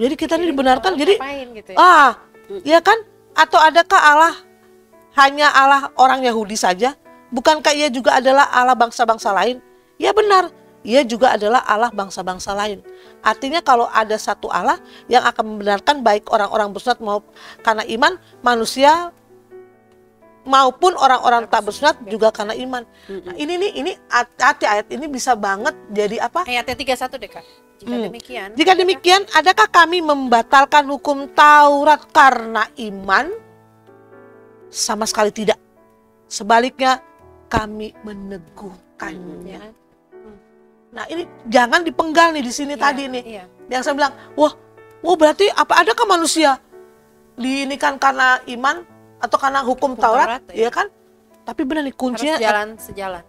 jadi kita ini dibenarkan. Jadi gitu ya? ya kan? Atau adakah Allah hanya Allah orang Yahudi saja? Bukankah ia juga adalah Allah bangsa-bangsa lain? Ya benar, ia juga adalah Allah bangsa-bangsa lain. Artinya kalau ada satu Allah yang akan membenarkan baik orang-orang bersunat maupun karena iman, manusia maupun orang-orang tak bersunat juga karena iman. Nah, ini hati ayat ini bisa banget jadi apa? Ayatnya 31 deh Kak. Jika demikian, adakah kami membatalkan hukum Taurat karena iman? Sama sekali tidak. Sebaliknya kami meneguhkannya. Nah, ini jangan dipenggal nih di sini tadi nih. Yang saya bilang, wah berarti adakah manusia diinikan karena iman atau karena hukum Taurat, ya kan? Tapi benar nih kuncinya harus sejalan.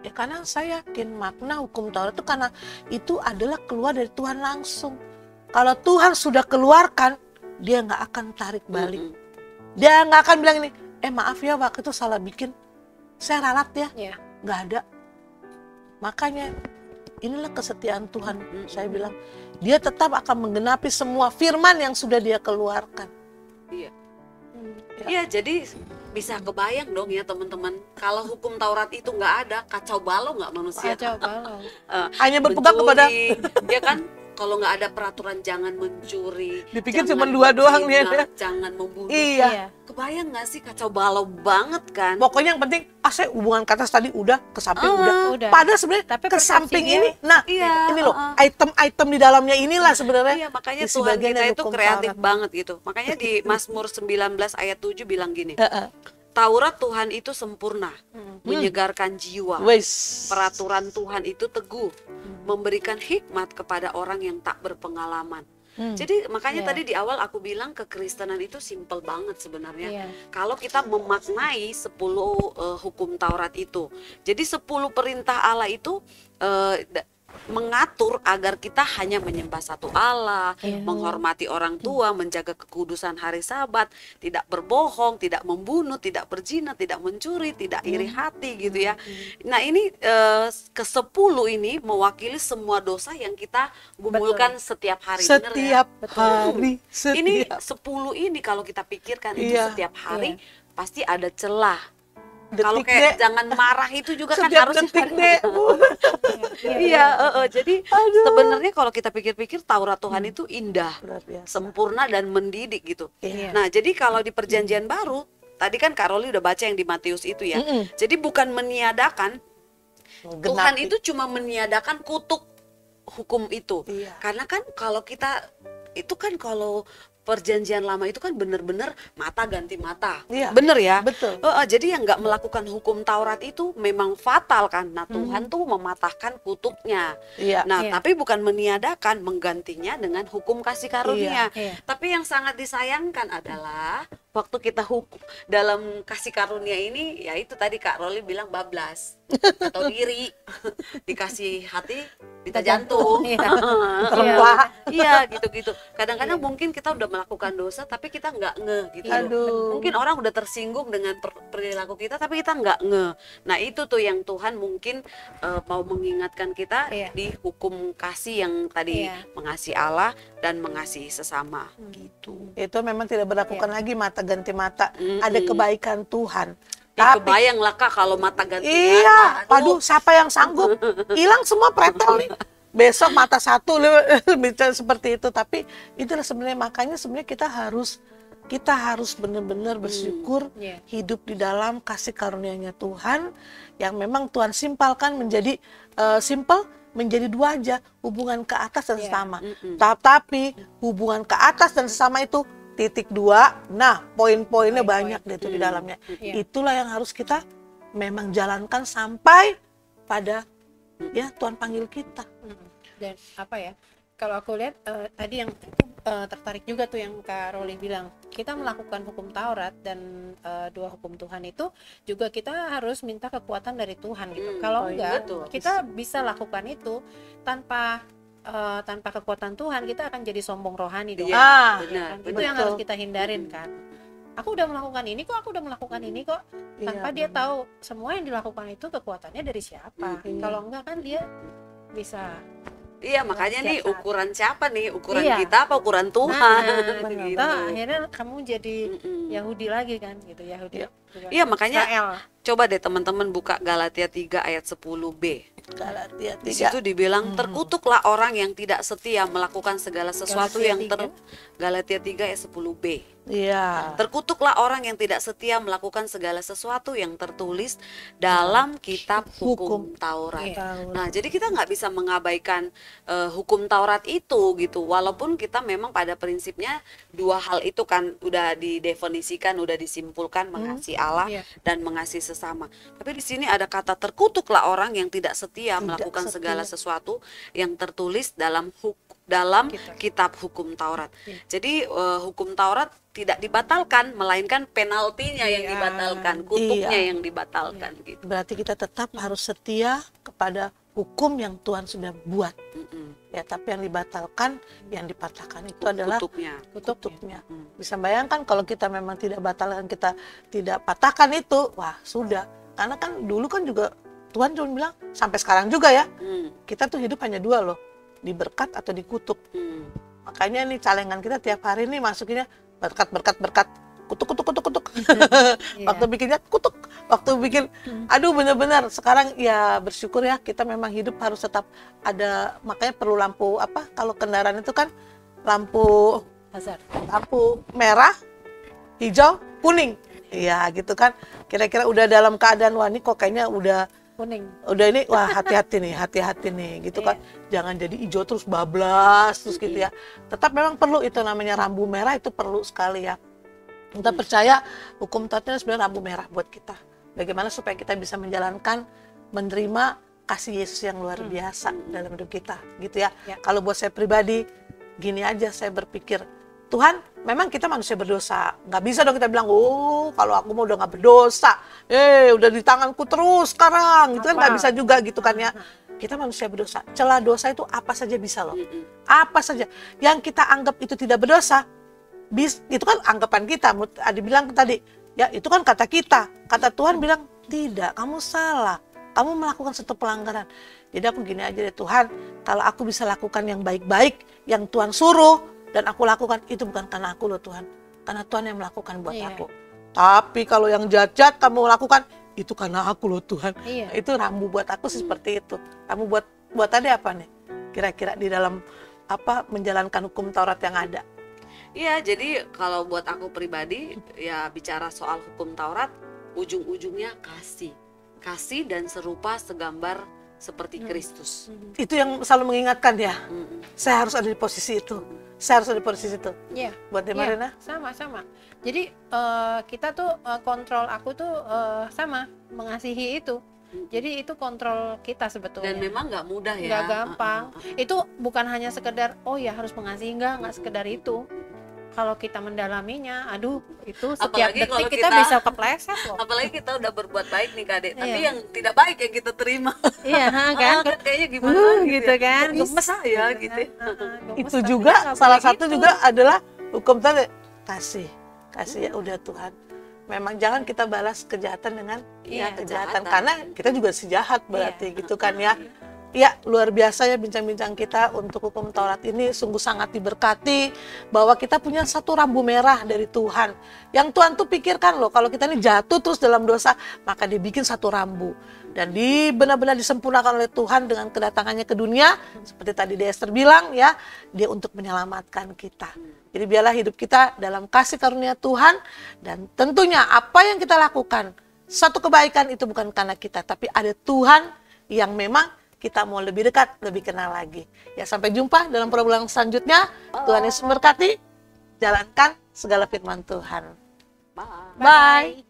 Ya karena saya yakin makna hukum Taurat itu karena itu adalah keluar dari Tuhan langsung. Kalau Tuhan sudah keluarkan, dia nggak akan tarik balik. Dia nggak akan bilang ini, maaf ya waktu itu salah bikin, saya ralat ya, nggak ada. Makanya inilah kesetiaan Tuhan. Saya bilang, dia tetap akan menggenapi semua firman yang sudah dia keluarkan. Iya. Iya, jadi bisa kebayang dong ya teman-teman, kalau hukum Taurat itu nggak ada, kacau balau nggak manusia? Kacau balau. Hanya berpegang kepada, ya kan? Kalau nggak ada peraturan jangan mencuri, dipikir cuma dua doang nih ya. Jangan membunuh. Iya. Kebayang nggak sih, kacau balau banget kan? Pokoknya yang penting, saya hubungan kata tadi udah ke samping udah. Padahal sebenarnya ke samping ini, nah ini loh item-item di dalamnya inilah sebenarnya. Iya, makanya Tuhan kita itu kreatif banget gitu. Makanya di Mazmur 19 ayat 7 bilang gini. Taurat Tuhan itu sempurna, menyegarkan jiwa. Peraturan Tuhan itu teguh, memberikan hikmat kepada orang yang tak berpengalaman. Jadi makanya tadi di awal aku bilang kekristenan itu simple banget sebenarnya. Kalau kita memaknai 10 hukum Taurat itu. Jadi 10 perintah Allah itu mengatur agar kita hanya menyembah satu Allah, menghormati orang tua, menjaga kekudusan hari Sabat, tidak berbohong, tidak membunuh, tidak berzina, tidak mencuri, tidak iri hati gitu ya. Nah ini ke-10 ini mewakili semua dosa yang kita gumulkan setiap hari. Setiap hari. Ini 10 ini kalau kita pikirkan itu setiap hari pasti ada celah Kalau detik, kayak Dek. jangan marah itu juga kan Setiap harus detik, Dek. iya, jadi sebenarnya kalau kita pikir-pikir Taurat Tuhan itu indah, Luar biasa. sempurna dan mendidik gitu. Iya. Nah, jadi kalau di Perjanjian Baru, tadi kan Karoli udah baca yang di Matius itu ya. Jadi bukan meniadakan, Tuhan Genapi. itu cuma meniadakan kutuk hukum itu. Iya. Karena kan kalau kita itu kan kalau Perjanjian Lama itu kan bener-bener mata ganti mata, Iya, bener ya. betul. Jadi yang nggak melakukan hukum Taurat itu memang fatal kan. Nah Tuhan tuh mematahkan kutuknya. Iya. Nah Iya. tapi bukan meniadakan, menggantinya dengan hukum kasih karunia. Iya. Tapi yang sangat disayangkan adalah waktu kita hukum dalam kasih karunia ini, ya itu tadi Kak Roli bilang bablas atau diri, dikasih hati, minta jantung. Iya. Terlemah. Iya gitu-gitu. Kadang-kadang mungkin kita udah melakukan dosa tapi kita nggak nge gitu. Aduh. Mungkin orang udah tersinggung dengan perilaku kita tapi kita nggak nge. Nah itu tuh yang Tuhan mungkin mau mengingatkan kita Iya. di hukum kasih yang tadi, Iya. mengasihi Allah dan mengasihi sesama gitu. Itu memang tidak berlakukan Iya. lagi mata ganti mata. Ada kebaikan Tuhan. Kebayang lah Kak kalau mata ganti Iya, mata. aduh siapa yang sanggup? Hilang semua pretel nih. Besok mata satu bicara seperti itu. Tapi itulah sebenarnya, makanya sebenarnya kita harus benar-benar bersyukur Iya. hidup di dalam kasih karunia-Nya Tuhan yang memang Tuhan simpalkan menjadi simpel menjadi dua aja, hubungan ke atas dan Iya. sesama. Tapi hubungan ke atas dan sesama itu titik dua, nah poin-poinnya banyak deh tuh di dalamnya. Iya. Itulah yang harus kita memang jalankan sampai pada ya Tuhan panggil kita. Dan apa ya, kalau aku lihat tadi yang tertarik juga tuh yang Kak Roli bilang, kita melakukan hukum Taurat dan dua hukum Tuhan itu juga kita harus minta kekuatan dari Tuhan gitu. Kalau enggak, betul. kita bisa lakukan itu tanpa kekuatan Tuhan, kita akan jadi sombong rohani dong. Iya, Kan? benar. Itu yang betul. harus kita hindarin kan. Aku udah melakukan ini kok, tanpa Iya, dia tahu semua yang dilakukan itu kekuatannya dari siapa. Iya. Kalau enggak kan dia bisa. Iya makanya nih Setiap saat. ukuran siapa nih? Ukuran Iya. kita apa ukuran Tuhan? Gitu. Nah, akhirnya kamu jadi Mm-mm. Yahudi lagi kan gitu, Yahudi. juga. Iya, makanya Israel. Coba deh teman-teman buka Galatia 3 ayat 10b. Galatia Di 3. situ dibilang terkutuklah orang yang tidak setia melakukan segala sesuatu Galatia yang 3. Galatia 3 ayat 10b. Iya. Terkutuklah orang yang tidak setia melakukan segala sesuatu yang tertulis dalam kitab hukum Taurat. Iya. Nah, jadi kita nggak bisa mengabaikan hukum Taurat itu gitu. Walaupun kita memang pada prinsipnya dua hal itu kan udah didefinisikan, udah disimpulkan, mengasihi Allah Iya. dan mengasihi sesama. Tapi di sini ada kata terkutuklah orang yang tidak setia melakukan setia. segala sesuatu yang tertulis dalam kitab hukum Taurat. Iya. Jadi hukum Taurat tidak dibatalkan, melainkan penaltinya yang Iya. dibatalkan, kutuknya Iya. yang dibatalkan gitu. Berarti kita tetap harus setia kepada hukum yang Tuhan sudah buat. Mm-mm. Ya, tapi yang dibatalkan, yang dipatahkan itu adalah Kutuknya. kutubnya. Mm. Bisa bayangkan kalau kita memang tidak batalkan, kita tidak patahkan itu, wah sudah. Karena kan dulu kan juga Tuhan cuma bilang, sampai sekarang juga ya, Mm. kita tuh hidup hanya dua loh, diberkat atau dikutuk. Mm. Makanya nih calengan kita tiap hari nih masukinnya berkat, kutuk. Iya. Waktu bikinnya kutuk, waktu bikin, aduh benar-benar. Sekarang ya bersyukur ya, kita memang hidup harus tetap ada, makanya perlu lampu apa, kalau kendaraan itu kan lampu Hazard. merah, hijau, kuning. Iya gitu kan. Kira-kira udah dalam keadaan wah ini kok kayaknya udah Kuning. ini wah hati-hati nih gitu kan. Jangan jadi hijau terus bablas terus gitu ya. Tetap memang perlu itu namanya rambu merah, itu perlu sekali ya. Kita percaya hukum Taurat itu sebenarnya rambu merah buat kita. Bagaimana supaya kita bisa menjalankan, menerima kasih Yesus yang luar biasa dalam hidup kita gitu ya. Ya. Kalau buat saya pribadi gini aja, saya berpikir, Tuhan, memang kita manusia berdosa. Nggak bisa dong kita bilang, oh kalau aku mau udah nggak berdosa. Udah di tanganku terus sekarang. Gitu kan nggak bisa juga gitu kan ya. Kita manusia berdosa. Celah dosa itu apa saja bisa loh. Apa saja. Yang kita anggap itu tidak berdosa, itu kan anggapan kita. Adi bilang tadi, ya itu kan kata kita. Kata Tuhan bilang, tidak, kamu salah. Kamu melakukan satu pelanggaran. Jadi aku gini aja deh, Tuhan, kalau aku bisa lakukan yang baik-baik, yang Tuhan suruh, dan aku lakukan, itu bukan karena aku loh Tuhan. Karena Tuhan yang melakukan buat Iya. aku. Tapi kalau yang jahat-jahat kamu lakukan, itu karena aku loh Tuhan. Iya. Itu rambu buat aku sih seperti itu. Rambu buat tadi apa nih? Kira-kira di dalam apa menjalankan hukum Taurat yang ada? Iya, jadi kalau buat aku pribadi ya bicara soal hukum Taurat, ujung-ujungnya kasih dan serupa segambar seperti Kristus. Itu yang selalu mengingatkan ya. Saya harus ada di posisi itu. Saya harus ada di posisi itu. Iya. Buat Demarina? Sama-sama. Jadi kita tuh kontrol aku tuh sama mengasihi itu. Jadi itu kontrol kita sebetulnya. Dan memang nggak mudah ya. Nggak gampang. Itu bukan hanya sekedar oh ya harus mengasihi, nggak sekedar itu. Kalau kita mendalaminya, aduh itu setiap Apalagi detik kalau kita bisa kepleset loh. Apalagi kita udah berbuat baik nih Kak Dek, tapi Iya. yang tidak baik yang kita terima. Iya kan? kan kayaknya gimana Gitu ya. kan? Kok bisa ya gitu. Gemes, Itu tapi juga nggak salah boleh satu gitu. juga adalah hukum tadi, kasih ya udah Tuhan. Memang jangan kita balas kejahatan dengan Iya, kejahatan kejahatan. karena kita juga sejahat berarti Iya. gitu kan ya. Ya, luar biasa ya bincang-bincang kita untuk hukum Taurat ini sungguh sangat diberkati bahwa kita punya satu rambu merah dari Tuhan. Yang Tuhan tuh pikirkan loh, kalau kita ini jatuh terus dalam dosa, maka dia bikin satu rambu. Dan benar-benar disempurnakan oleh Tuhan dengan kedatangannya ke dunia, seperti tadi Esther bilang ya, dia untuk menyelamatkan kita. Jadi biarlah hidup kita dalam kasih karunia Tuhan, dan tentunya apa yang kita lakukan, satu kebaikan itu bukan karena kita, tapi ada Tuhan yang memang kita mau lebih dekat, lebih kenal lagi. Ya, sampai jumpa dalam program selanjutnya. Tuhan Yesus memberkati. Jalankan segala firman Tuhan. Bye. Bye.